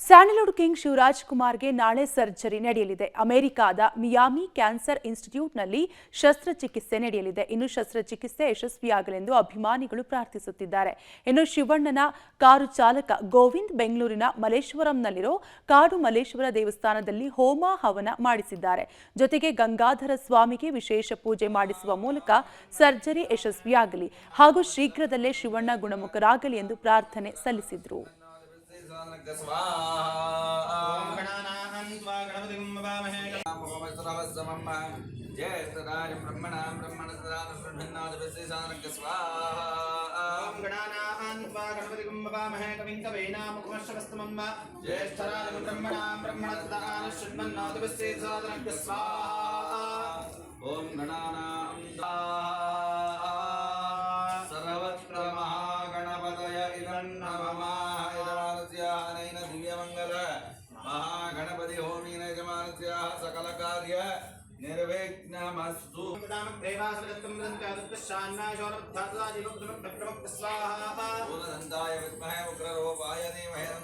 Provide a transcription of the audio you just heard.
Sandalwood king Shivraj ಕುಮಾರ್ಗೆ ನಾಳೆ surgery ನಡೆಯಲಿದೆ. ಅಮೆರಿಕಾದ ಮಿಯಾಮಿ ಕ್ಯಾನ್ಸರ್ ಇನ್ಸ್ಟಿಟ್ಯೂಟ್ನಲ್ಲಿ ಶಸ್ತ್ರಚಿಕಿತ್ಸೆ ನಡೆಯಲಿದೆ. ಇನ್ನು ಶಸ್ತ್ರಚಿಕಿತ್ಸೆ ಯಶಸ್ವಿಯಾಗಲೆಂದು ಅಭಿಮಾನಿಗಳು ಪ್ರಾರ್ಥಿಸುತ್ತಿದ್ದಾರೆ. ಇನ್ನು ಶಿವಣ್ಣನ ಕಾರು ಚಾಲಕ ಗೋವಿಂದ್ ಬೆಂಗಳೂರಿನ ಮಲ್ಲೇಶ್ವರಂನಲ್ಲಿರೋ ಕಾಡು ಮಲ್ಲೇಶ್ವರ ದೇವಸ್ಥಾನದಲ್ಲಿ ಹೋಮ ಹವನ ಮಾಡಿಸಿದ್ದಾರೆ. ಜೊತೆಗೆ ಗಂಗಾಧರ ಸ್ವಾಮಿಗೆ ವಿಶೇಷ ಪೂಜೆ ಮಾಡಿಸುವ ಮೂಲಕ ಸರ್ಜರಿ ಯಶಸ್ವಿಯಾಗಲಿ ಹಾಗೂ ಶೀಘ್ರದಲ್ಲೇ ಶಿವಣ್ಣ ಗುಣಮುಖರಾಗಲಿ ಎಂದು ಪ್ರಾರ್ಥನೆ ಸಲ್ಲಿಸಿದರು. महागणपति होमेन यजमानस्य सकल कार्य निर्विघ्नमस्तु। स्वाहा। विद्महे उग्ररूपाय धीमहि